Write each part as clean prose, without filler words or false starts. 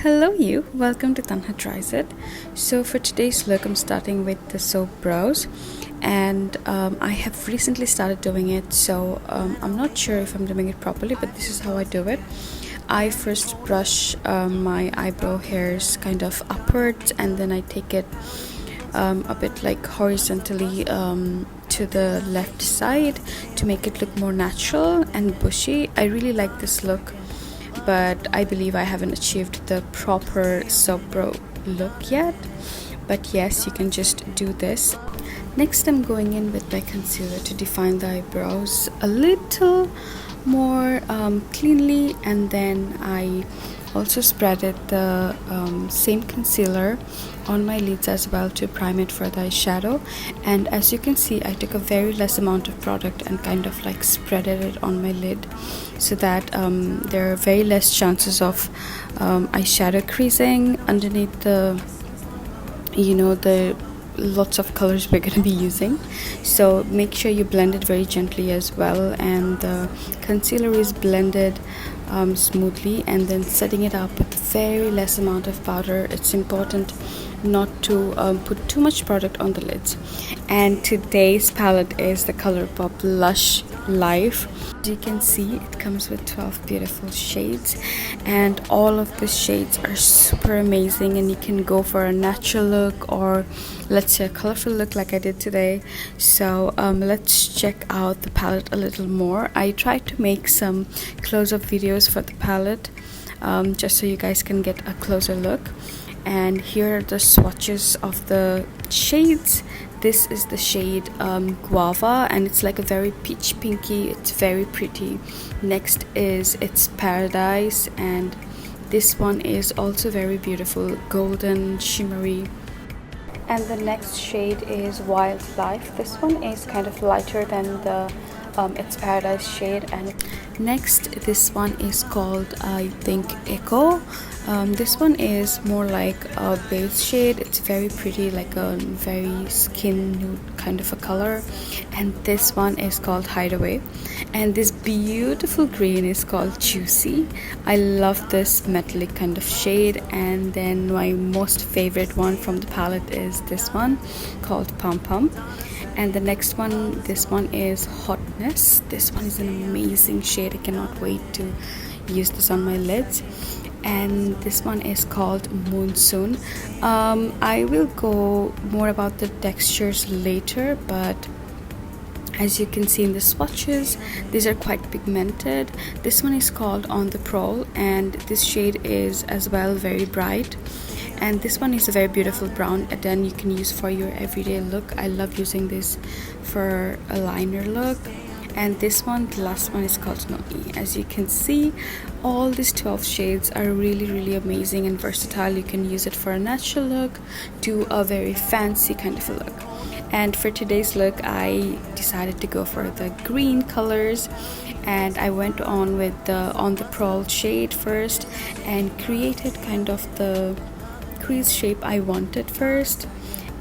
Hello you, welcome to Tanha Tries It. So for today's look I'm starting with the soap brows, and I have recently started doing it, so I'm not sure if I'm doing it properly, but this is how I do it. I first brush my eyebrow hairs kind of upwards, and then I take it a bit like horizontally to the left side to make it look more natural and bushy. I really like this look, but I believe I haven't achieved the proper soap brow look yet. But yes, you can just do this. Next, I'm going in with my concealer to define the eyebrows a little more cleanly, and then I also spreaded the same concealer on my lids as well to prime it for the eyeshadow. And as you can see, I took a very less amount of product and kind of like spreaded it on my lid, so that there are very less chances of eyeshadow creasing underneath the lots of colors we're going to be using. So make sure you blend it very gently as well, and the concealer is blended smoothly, and then setting it up with very less amount of powder. It's important not to put too much product on the lids. And today's palette is the Colourpop Lush Life. As you can see, it comes with 12 beautiful shades, and all of the shades are super amazing, and you can go for a natural look or let's say a colorful look like I did today. So let's check out the palette a little more. I tried to make some close-up videos for the palette just so you guys can get a closer look. And here are the swatches of the shades. This is the shade Guava, and it's like a very peach pinky. It's very pretty. Next is it's Paradise, and this one is also very beautiful, golden shimmery. And the next shade is Wildlife. This one is kind of lighter than the It's Paradise shade. And next, this one is called, I think, Echo. This one is more like a beige shade. It's very pretty, like a very skin nude kind of a color. And this one is called Hideaway, and this beautiful green is called Juicy. I love this metallic kind of shade. And then my most favorite one from the palette is this one called Pom Pom. And the next one, this one is Hotness. This one is an amazing shade. I cannot wait to use this on my lids. And this one is called Monsoon. I will go more about the textures later, but as you can see in the swatches, these are quite pigmented. This one is called On the Prowl, and this shade is as well very bright. And this one is a very beautiful brown, and then you can use for your everyday look. I love using this for a liner look. And this one, the last one, is called Snowy. As you can see, all these 12 shades are really amazing and versatile. You can use it for a natural look to a very fancy kind of a look. And for today's look, I decided to go for the green colors, and I went on with the On the Prowl shade first and created kind of the crease shape I wanted first.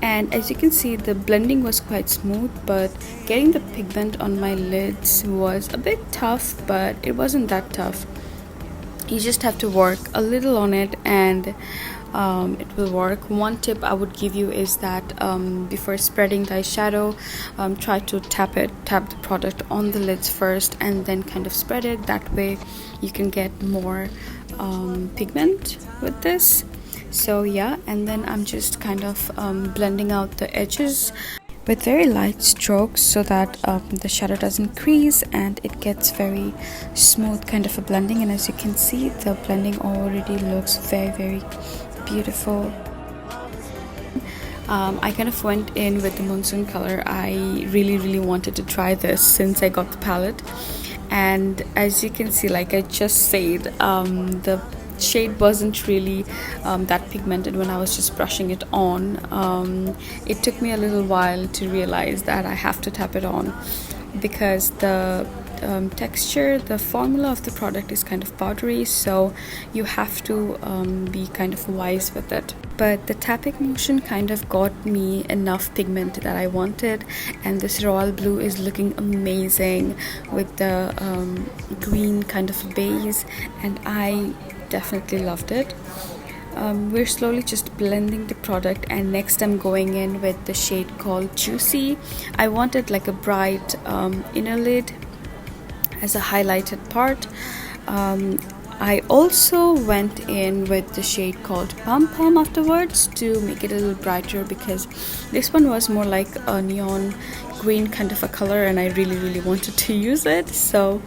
And as you can see, the blending was quite smooth, but getting the pigment on my lids was a bit tough, but it wasn't that tough. You just have to work a little on it, and it will work. One tip I would give you is that before spreading the eyeshadow, try to tap the product on the lids first and then kind of spread it. That way you can get more pigment with this. So yeah, and then I'm just kind of blending out the edges with very light strokes so that the shadow doesn't crease and it gets very smooth kind of a blending. And as you can see, the blending already looks very beautiful. I kind of went in with the Monsoon color. I really wanted to try this since I got the palette, and as you can see, like I just said, the shade wasn't really that pigmented when I was just brushing it on. It took me a little while to realize that I have to tap it on, because the texture, the formula of the product is kind of powdery, so you have to be kind of wise with it. But the tapping motion kind of got me enough pigment that I wanted, and this royal blue is looking amazing with the green kind of base, and I definitely loved it. we're slowly just blending the product, and next I'm going in with the shade called Juicy. I wanted like a bright inner lid as a highlighted part. I also went in with the shade called Pum Pum afterwards to make it a little brighter, because this one was more like a neon green kind of a color and I really wanted to use it. So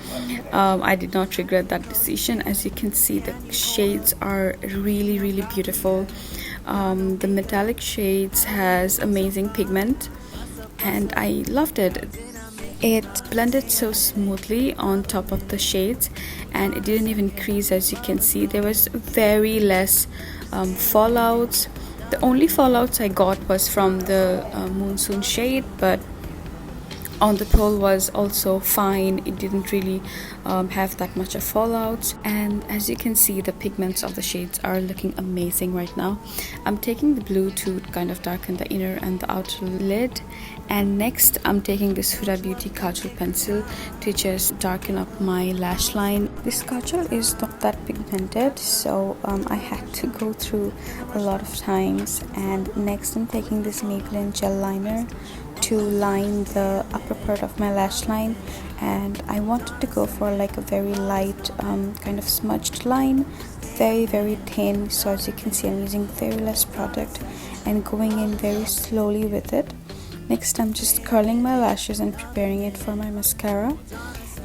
I did not regret that decision. As you can see, the shades are really beautiful. The metallic shades has amazing pigment and I loved it. It blended so smoothly on top of the shades and it didn't even crease. As you can see, there was very less fallouts. The only fallouts I got was from the Monsoon shade, but on the pole was also fine. It didn't really have that much of fallouts, and as you can see, the pigments of the shades are looking amazing right now. I'm taking the blue to kind of darken the inner and the outer lid, and next I'm taking this Huda Beauty Kajal pencil to just darken up my lash line. This kajal is not that pigmented, so I had to go through a lot of times. And next I'm taking this Maybelline Gel Liner to line the upper part of my lash line, and I wanted to go for like a very light kind of smudged line, very thin. So as you can see, I'm using very less product and going in very slowly with it. Next I'm just curling my lashes and preparing it for my mascara,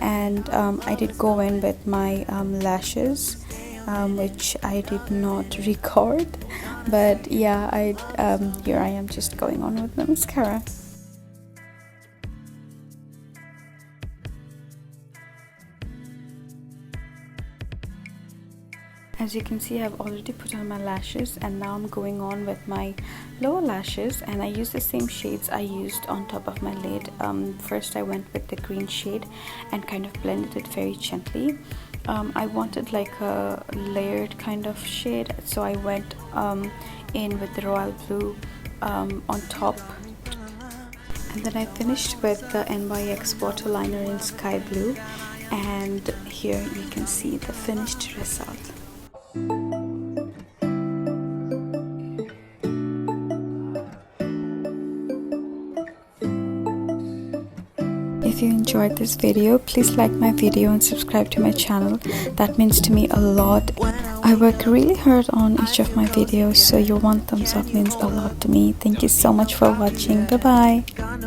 and I did go in with my lashes, which I did not record, but yeah, here I am just going on with my mascara. As you can see, I've already put on my lashes, and now I'm going on with my lower lashes, and I use the same shades I used on top of my lid. First I went with the green shade and kind of blended it very gently. I wanted like a layered kind of shade, so I went in with the royal blue on top, and then I finished with the NYX water liner in sky blue, and here you can see the finished result. If you enjoyed this video, please like my video and subscribe to my channel. That means to me a lot. I work really hard on each of my videos, so your one thumbs up means a lot to me. Thank you so much for watching. Bye bye.